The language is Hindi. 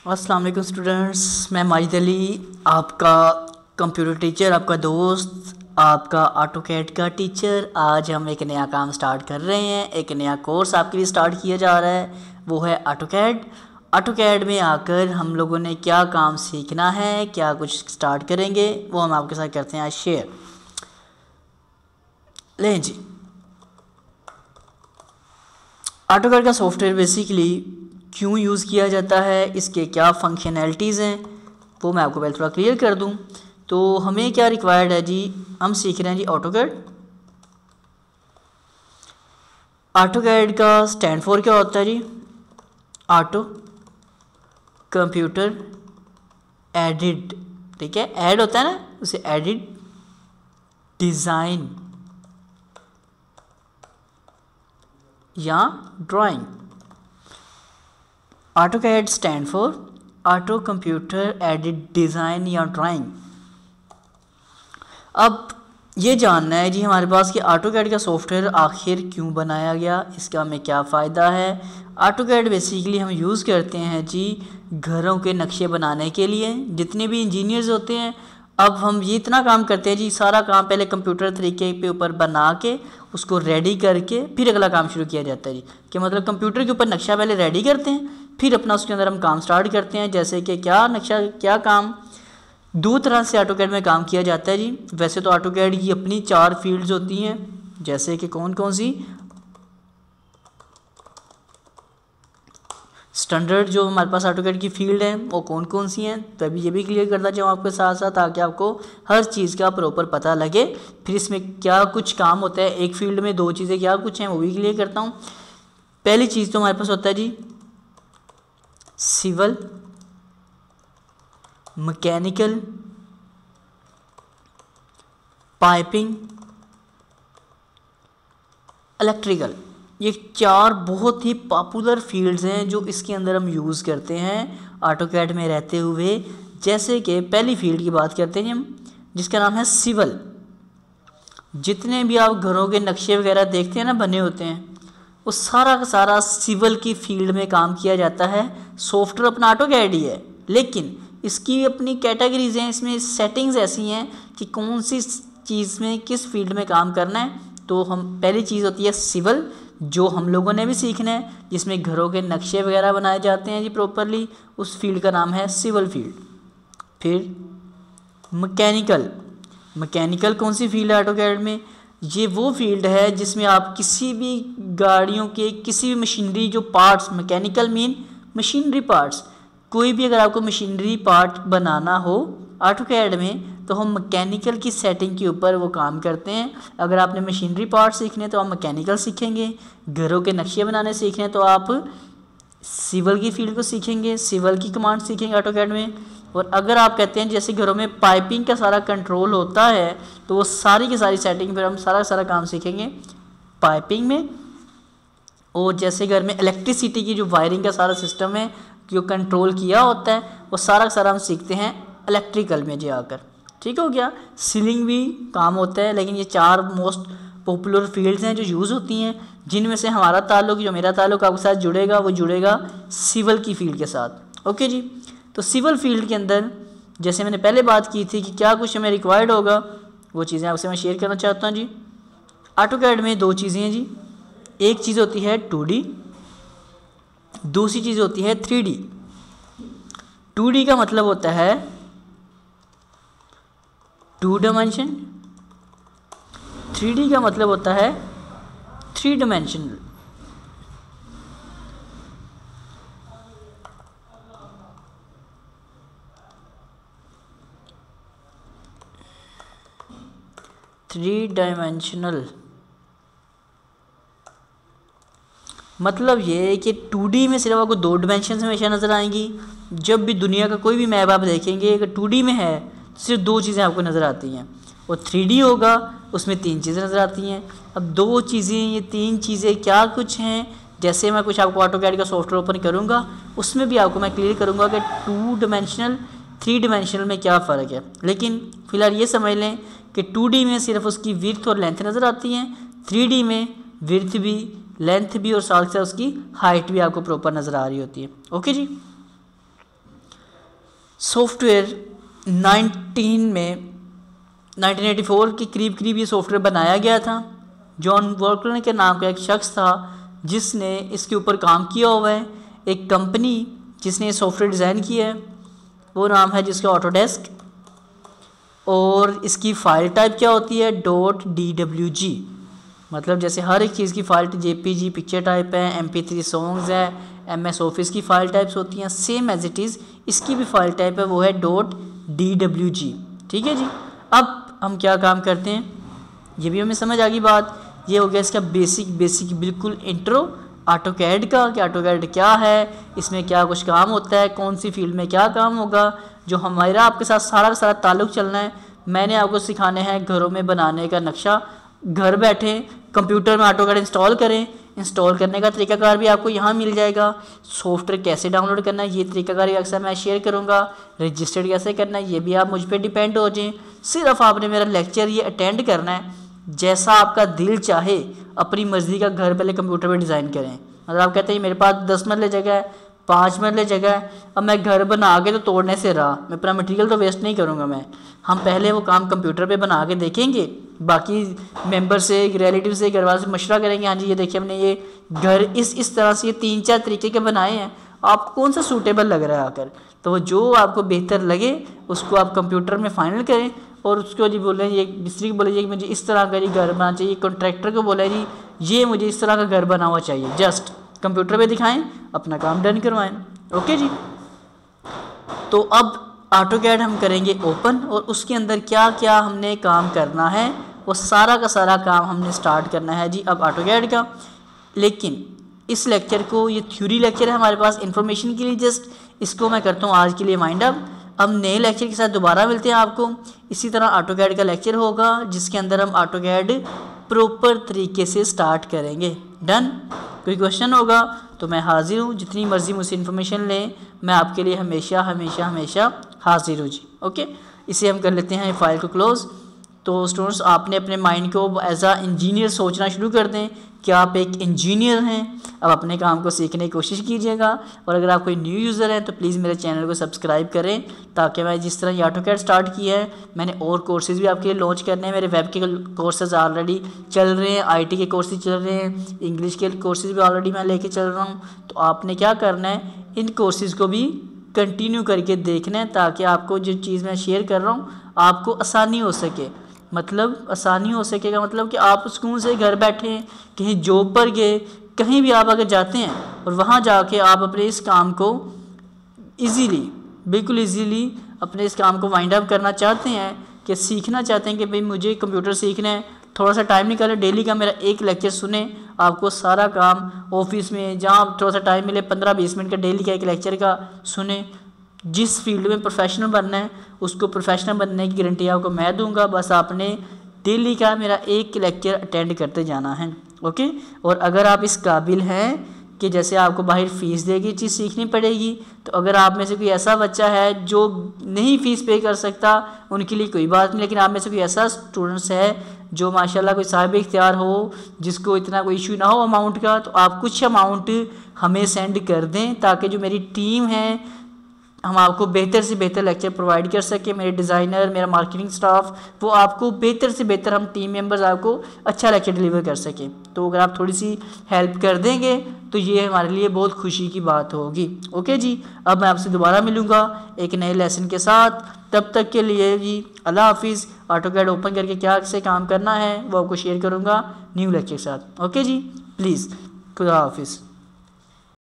अस्सलाम वालेकुम स्टूडेंट्स, मैं माजिद अली आपका कंप्यूटर टीचर, आपका दोस्त, आपका ऑटोकैड का टीचर। आज हम एक नया काम स्टार्ट कर रहे हैं, एक नया कोर्स आपके लिए स्टार्ट किया जा रहा है, वो है ऑटोकैड। ऑटोकैड में आकर हम लोगों ने क्या काम सीखना है, क्या कुछ स्टार्ट करेंगे, वो हम आपके साथ करते हैं आज शेयर। लें जी, ऑटोकैड का सॉफ्टवेयर बेसिकली क्यों यूज़ किया जाता है, इसके क्या फंक्शनैलिटीज़ हैं, वो मैं आपको पहले थोड़ा क्लियर कर दूं। तो हमें क्या रिक्वायर्ड है जी, हम सीख रहे हैं जी ऑटोकैड। ऑटोकैड का स्टैंड फॉर क्या होता है जी? ऑटो कंप्यूटर एडिट, ठीक है, ऐड होता है ना, उसे एडिट डिज़ाइन या drawing. AutoCAD stand for auto computer edit design या ड्राइंग। अब ये जानना है जी हमारे पास कि ऑटोकैड का सॉफ्टवेयर आखिर क्यों बनाया गया, इसका हमें क्या फ़ायदा है। ऑटोकैड बेसिकली हम यूज़ करते हैं जी घरों के नक्शे बनाने के लिए। जितने भी इंजीनियर्स होते हैं, अब हम ये इतना काम करते हैं जी, सारा काम पहले कंप्यूटर तरीके पे ऊपर बना के उसको रेडी करके फिर अगला काम शुरू किया जाता है जी। कि मतलब कंप्यूटर के ऊपर नक्शा पहले रेडी करते हैं, फिर अपना उसके अंदर हम काम स्टार्ट करते हैं। जैसे कि क्या नक्शा, क्या काम, दो तरह से ऑटोकैड में काम किया जाता है जी। वैसे तो ऑटोकैड की अपनी 4 फील्ड्स होती हैं, जैसे कि कौन कौन सी। स्टैंडर्ड जो हमारे पास ऑटोकैड की फील्ड है वो कौन कौन सी हैं, तो अभी ये भी क्लियर करना चाहूँ आपके साथ साथ, ताकि आपको हर चीज़ का प्रॉपर पता लगे। फिर इसमें क्या कुछ काम होता है, एक फील्ड में 2 चीज़ें क्या कुछ हैं वो भी क्लियर करता हूँ। पहली चीज़ तो हमारे पास होता है जी सिविल, मैकेनिकल, पाइपिंग, इलेक्ट्रिकल। ये 4 बहुत ही पॉपुलर फील्ड्स हैं जो इसके अंदर हम यूज़ करते हैं ऑटोकैड में रहते हुए। जैसे कि पहली फील्ड की बात करते हैं हम, जिसका नाम है सिविल। जितने भी आप घरों के नक्शे वगैरह देखते हैं ना बने होते हैं, वो सारा का सारा सिविल की फील्ड में काम किया जाता है। सॉफ्टवेयर अपना ऑटोकैड ही है, लेकिन इसकी अपनी कैटेगरीज हैं, इसमें सेटिंग्स ऐसी हैं कि कौन सी चीज़ में किस फील्ड में काम करना है। तो हम पहली चीज़ होती है सिविल, जो हम लोगों ने भी सीखना है, जिसमें घरों के नक्शे वगैरह बनाए जाते हैं जी प्रॉपरली, उस फील्ड का नाम है सिविल फील्ड। फिर मैकेनिकल। मैकेनिकल कौन सी फील्ड है ऑटोकैड में? ये वो फील्ड है जिसमें आप किसी भी गाड़ियों के किसी भी मशीनरी जो parts, mechanical mean machinery parts, कोई भी अगर आपको मशीनरी पार्ट बनाना हो ऑटोकैड में, तो हम मैकेनिकल की सेटिंग के ऊपर वो काम करते हैं। अगर आपने मशीनरी पार्ट सीखने तो आप मैकेनिकल सीखेंगे, घरों के नक्शे बनाने सीखने तो आप सिविल की फील्ड को सीखेंगे, सिविल की कमांड सीखेंगे ऑटोकैड में। और अगर आप कहते हैं जैसे घरों में पाइपिंग का सारा कंट्रोल होता है, तो वो सारी की सारी सेटिंग पर हम सारा काम सीखेंगे पाइपिंग में। और जैसे घर में इलेक्ट्रिसिटी की जो वायरिंग का सारा सिस्टम है जो कंट्रोल किया होता है, वो सारा हम सीखते हैं इलेक्ट्रिकल में जी आकर। ठीक हो गया। सीलिंग भी काम होता है, लेकिन ये 4 मोस्ट पॉपुलर फील्ड्स हैं जो यूज़ होती हैं, जिनमें से हमारा ताल्लुक, जो मेरा ताल्लुक आपके साथ जुड़ेगा, वो जुड़ेगा सिविल की फील्ड के साथ। ओके जी। तो सिविल फील्ड के अंदर जैसे मैंने पहले बात की थी कि क्या कुछ हमें रिक्वायर्ड होगा, वो चीज़ें आपसे मैं शेयर करना चाहता हूँ जी। ऑटोकैड में 2 चीज़ें हैं जी। एक चीज़ होती है 2D, दूसरी चीज़ होती है 3D। 2D का मतलब होता है 2 डायमेंशन, 3D का मतलब होता है 3 डायमेंशनल। थ्री डायमेंशनल मतलब ये है कि 2D में सिर्फ आपको 2 डायमेंशन हमेशा नज़र आएंगी। जब भी दुनिया का कोई भी मैप आप देखेंगे, अगर 2D में है तो सिर्फ 2 चीज़ें आपको नज़र आती हैं, और 3D होगा उसमें 3 चीज़ें नज़र आती हैं। अब 2 चीज़ें, ये 3 चीज़ें क्या कुछ हैं, जैसे मैं कुछ आपको ऑटोकैड का सॉफ्टवेयर ओपन करूँगा, उसमें भी आपको मैं क्लियर करूँगा कि 2 डायमेंशनल 3 डायमेंशनल में क्या फ़र्क है। लेकिन फ़िलहाल ये समझ लें कि 2D में सिर्फ उसकी विड्थ और लेंथ नज़र आती हैं, 3D में विड्थ भी, लेंथ भी और साथ साथ उसकी हाइट भी आपको प्रॉपर नज़र आ रही होती है। ओके जी। सॉफ्टवेयर 1984 के करीब ये सॉफ्टवेयर बनाया गया था। जॉन वॉर्कलर के नाम का एक शख्स था जिसने इसके ऊपर काम किया हुआ है। एक कंपनी जिसने ये सॉफ्टवेयर डिज़ाइन किया है वो नाम है जिसका ऑटोडेस्क, और इसकी फ़ाइल टाइप क्या होती है .dwg, मतलब जैसे हर एक चीज़ की फ़ाइल JPG पिक्चर टाइप है, MP3 सॉन्ग्स है, MS ऑफिस की फ़ाइल टाइप्स होती हैं, सेम एज इट इज़ इसकी भी फ़ाइल टाइप है वो है .dwg। ठीक है जी। अब हम क्या काम करते हैं, ये भी हमें समझ आ गई बात। ये हो गया इसका बेसिक बिल्कुल इंट्रो ऑटोकैड का कि ऑटोकैड क्या है, इसमें क्या कुछ काम होता है, कौन सी फील्ड में क्या काम होगा, जो हमारा आपके साथ सारा का सारा ताल्लुक़ चलना है। मैंने आपको सिखाने हैं घरों में बनाने का नक्शा। घर बैठे कंप्यूटर में ऑटोकैड इंस्टॉल करें, इंस्टॉल करने का तरीकाकार भी आपको यहाँ मिल जाएगा। सॉफ्टवेयर कैसे डाउनलोड करना है ये तरीकाकार भी अक्सर मैं शेयर करूँगा। रजिस्टर्ड कैसे करना है ये भी आप मुझ पर डिपेंड हो जाएं। सिर्फ आपने मेरा लेक्चर ये अटेंड करना है, जैसा आपका दिल चाहे अपनी मर्ज़ी का घर पहले कंप्यूटर पर डिज़ाइन करें। मतलब आप कहते हैं मेरे पास 10 मरले जगह है, 5 मरले जगह है, अब मैं घर बना के तो तोड़ने से रहा, मैं अपना मटेरियल तो वेस्ट नहीं करूँगा मैं। हम पहले वो काम कंप्यूटर पे बना के देखेंगे, बाकी मेंबर से, रिलेटिव से, घर वाले से मशवरा करेंगे, हाँ जी ये देखिए हमने ये घर इस तरह से ये 3-4 तरीके के बनाए हैं, आपको कौन सा सूटेबल लग रहा है आकर, तो वो जो आपको बेहतर लगे उसको आप कंप्यूटर में फाइनल करें। और उसको जी बोले ये मिस्त्री को बोले जी मुझे इस तरह का जी घर बनाना चाहिए, कॉन्ट्रैक्टर को बोले जी ये मुझे इस तरह का घर बना हुआ चाहिए, जस्ट कंप्यूटर पे दिखाएं, अपना काम डन करवाएं। ओके जी। तो अब ऑटोकैड हम करेंगे ओपन, और उसके अंदर क्या क्या हमने काम करना है वो सारा का सारा काम हमने स्टार्ट करना है जी अब ऑटोकैड का। लेकिन इस लेक्चर को, ये थ्योरी लेक्चर है हमारे पास इन्फॉर्मेशन के लिए, जस्ट इसको मैं करता हूँ आज के लिए वाइंड अप। अब नए लेक्चर के साथ दोबारा मिलते हैं आपको। इसी तरह ऑटोकैड का लेक्चर होगा जिसके अंदर हम ऑटोकैड प्रॉपर तरीके से स्टार्ट करेंगे। डन। कोई क्वेश्चन होगा तो मैं हाजिर हूँ, जितनी मर्ज़ी मुझसे इन्फॉर्मेशन लें, मैं आपके लिए हमेशा हमेशा हमेशा हाजिर हूँ जी। ओके, इसे हम कर लेते हैं फाइल को क्लोज़। तो स्टूडेंट्स आपने अपने माइंड को एज आ इंजीनियर सोचना शुरू कर दें कि आप एक इंजीनियर हैं। अब अपने काम को सीखने की कोशिश कीजिएगा, और अगर आप कोई न्यू यूज़र हैं तो प्लीज़ मेरे चैनल को सब्सक्राइब करें, ताकि मैं जिस तरह ये ऑटोकैड स्टार्ट किया है मैंने और कोर्सेज़ भी आपके लिए लॉन्च करने हैं। मेरे वेब के कोर्सेज़ ऑलरेडी चल रहे हैं, IT के कोर्सेज चल रहे हैं, इंग्लिश के कोर्सेज़ भी ऑलरेडी मैं लेके चल रहा हूँ। तो आपने क्या करना है, इन कोर्सेज़ को भी कंटिन्यू करके देखना है, ताकि आपको जो चीज़ मैं शेयर कर रहा हूँ आपको आसानी हो सके। मतलब आसानी हो सकेगा मतलब कि आप सुकून से घर बैठे कहीं जॉब पर गए, कहीं भी आप अगर जाते हैं और वहाँ जाके आप अपने इस काम को इजीली, बिल्कुल इजीली अपने इस काम को वाइंड अप करना चाहते हैं, कि सीखना चाहते हैं कि भाई मुझे कंप्यूटर सीखना है, थोड़ा सा टाइम निकालें, डेली का मेरा एक लेक्चर सुने, आपको सारा काम ऑफिस में जहाँ थोड़ा सा टाइम मिले 15-20 मिनट का डेली का एक लेक्चर का सुने। जिस फील्ड में प्रोफेशनल बनना है उसको प्रोफेशनल बनने की गारंटी आपको मैं दूंगा, बस आपने डेली का मेरा एक लेक्चर अटेंड करते जाना है। ओके, और अगर आप इस काबिल हैं कि जैसे आपको बाहर फ़ीस दे के चीज़ सीखनी पड़ेगी, तो अगर आप में से कोई ऐसा बच्चा है जो नहीं फ़ीस पे कर सकता, उनके लिए कोई बात नहीं, लेकिन आप में से कोई ऐसा स्टूडेंट्स है जो माशाल्लाह कोई साहिब इख्तियार हो, जिसको इतना कोई इशू ना हो अमाउंट का, तो आप कुछ अमाउंट हमें सेंड कर दें, ताकि जो मेरी टीम है हम आपको बेहतर से बेहतर लेक्चर प्रोवाइड कर सकें। मेरे डिज़ाइनर, मेरा मार्केटिंग स्टाफ, वो आपको बेहतर से बेहतर, हम टीम मेंबर्स आपको अच्छा लेक्चर डिलीवर कर सकें। तो अगर आप थोड़ी सी हेल्प कर देंगे तो ये हमारे लिए बहुत खुशी की बात होगी। ओके जी, अब मैं आपसे दोबारा मिलूँगा एक नए लेसन के साथ। तब तक के लिए जी अल्लाह हाफिज़। ऑटोकैड ओपन करके क्या से काम करना है वो आपको शेयर करूँगा न्यू लेक्चर के साथ। ओके जी, प्लीज़, खुदा हाफिज़।